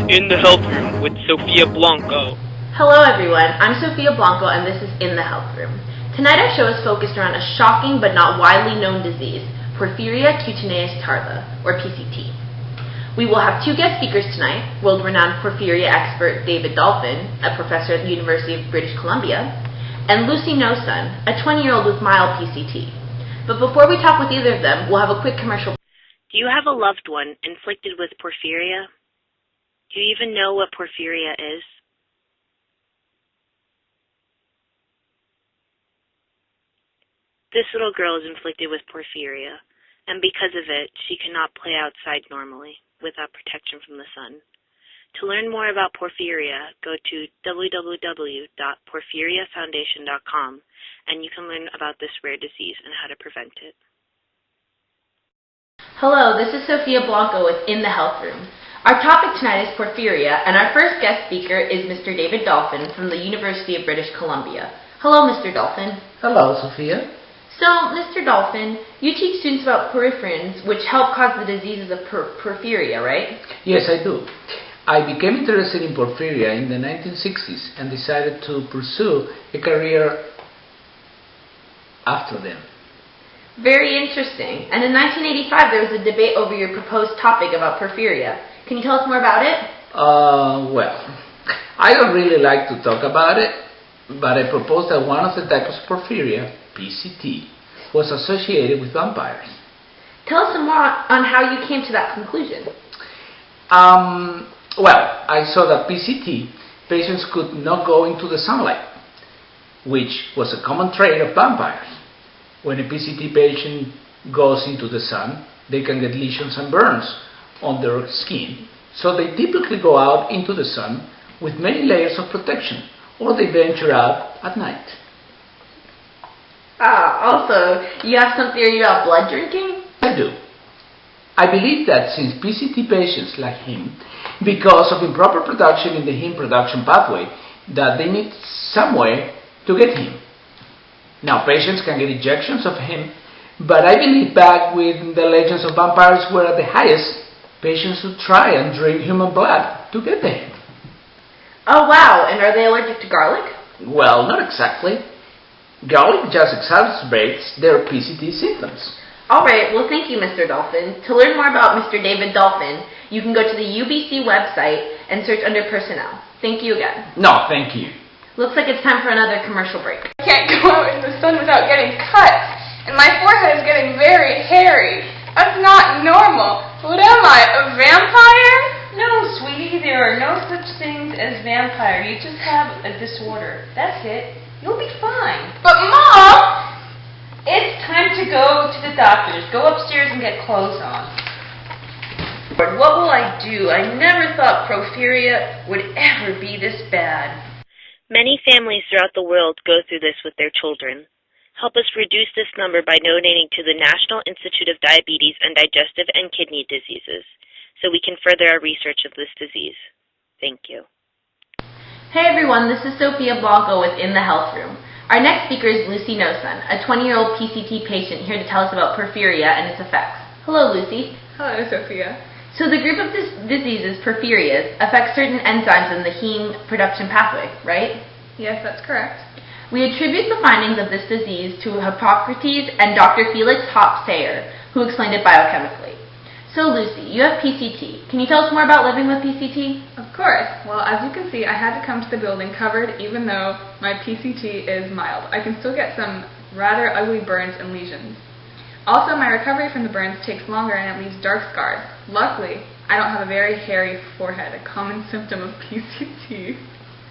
In the Health Room with Sofia Blanco. Hello everyone, I'm Sofia Blanco and this is In the Health Room. Tonight our show is focused around a shocking but not widely known disease, porphyria cutaneous tarda, or PCT. We will have two guest speakers tonight, world-renowned porphyria expert David Dolphin, a professor at the University of British Columbia, and Lucy Nosun, a 20-year-old with mild PCT. But before we talk with either of them, we'll have a quick commercial. Do you have a loved one inflicted with porphyria? Do you even know what porphyria is? This little girl is inflicted with porphyria, and because of it, she cannot play outside normally without protection from the sun. To learn more about porphyria, go to www.porphyriafoundation.com, and you can learn about this rare disease and how to prevent it. Hello, this is Sofia Blanco with In the Health Room. Our topic tonight is porphyria, and our first guest speaker is Mr. David Dolphin from the University of British Columbia. Hello, Mr. Dolphin. Hello, Sophia. So, Mr. Dolphin, you teach students about porphyrins, which help cause the diseases of porphyria, right? Yes, I do. I became interested in porphyria in the 1960s and decided to pursue a career after them. Very interesting. And in 1985, there was a debate over your proposed topic about porphyria. Can you tell us more about it? Well, I don't really like to talk about it, but I proposed that one of the types of porphyria, PCT, was associated with vampires. Tell us some more on how you came to that conclusion. Well, I saw that PCT patients could not go into the sunlight, which was a common trait of vampires. When a PCT patient goes into the sun, they can get lesions and burns on their skin, so they typically go out into the sun with many layers of protection, or they venture out at night. Also, you have some theory about blood drinking? I do. I believe that since PCT patients like him, because of improper production in the heme production pathway, that they need some way to get heme. Now, patients can get injections of heme, but I believe back when the legends of vampires were at the highest, patients would try and drink human blood to get the heme. Oh wow, and are they allergic to garlic? Well, not exactly. Garlic just exacerbates their PCT symptoms. Alright, well thank you, Mr. Dolphin. To learn more about Mr. David Dolphin, you can go to the UBC website and search under personnel. Thank you again. No, thank you. Looks like it's time for another commercial break. I can't go out in the sun without getting cut, and my forehead is getting very hairy. That's not normal. What am I, a vampire? No, sweetie, there are no such things as vampire. You just have a disorder. That's it. You'll be fine. But Mom! It's time to go to the doctors. Go upstairs and get clothes on. What will I do? I never thought porphyria would ever be this bad. Many families throughout the world go through this with their children. Help us reduce this number by donating to the National Institute of Diabetes and Digestive and Kidney Diseases, so we can further our research of this disease. Thank you. Hey everyone, this is Sofia Blanco with In the Health Room. Our next speaker is Lucy Nosun, a 20-year-old PCT patient here to tell us about porphyria and its effects. Hello, Lucy. Hello, Sophia. So the group of diseases, porphyrias, affects certain enzymes in the heme production pathway, right? Yes, that's correct. We attribute the findings of this disease to Hippocrates and Dr. Felix Hoppe-Sayer, who explained it biochemically. So Lucy, you have PCT. Can you tell us more about living with PCT? Of course. Well, as you can see, I had to come to the building covered even though my PCT is mild. I can still get some rather ugly burns and lesions. Also, my recovery from the burns takes longer and it leaves dark scars. Luckily, I don't have a very hairy forehead, a common symptom of PCT.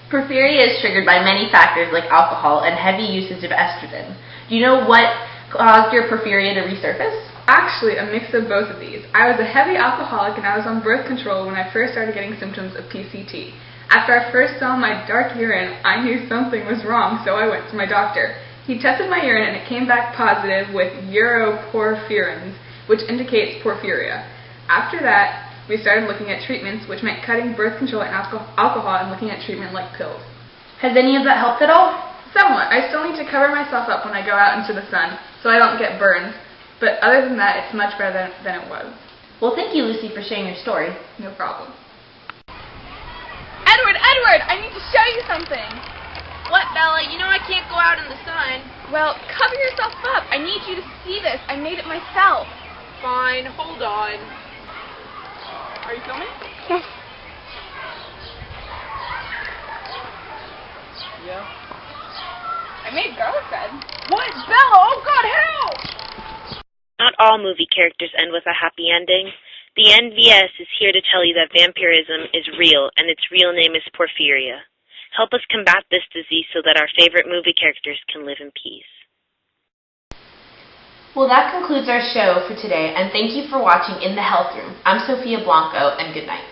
Porphyria is triggered by many factors like alcohol and heavy usage of estrogen. Do you know what caused your porphyria to resurface? Actually, a mix of both of these. I was a heavy alcoholic and I was on birth control when I first started getting symptoms of PCT. After I first saw my dark urine, I knew something was wrong, so I went to my doctor. He tested my urine and it came back positive with uroporphyrins, which indicates porphyria. After that, we started looking at treatments, which meant cutting birth control and alcohol and looking at treatment like pills. Has any of that helped at all? Somewhat. I still need to cover myself up when I go out into the sun so I don't get burns. But other than that, it's much better than it was. Well, thank you, Lucy, for sharing your story. No problem. Edward, I need to show you something. What, Bella? You know I can't go out in the sun. Well, cover yourself up. I need you to see this. I made it myself. Fine, hold on. Are you filming? Yes. Yeah. I made garlic bread. What? Bella! Oh God, help! Not all movie characters end with a happy ending. The NVS is here to tell you that vampirism is real, and its real name is porphyria. Help us combat this disease so that our favorite movie characters can live in peace. Well, that concludes our show for today, and thank you for watching In the Health Room. I'm Sophia Blanco, and good night.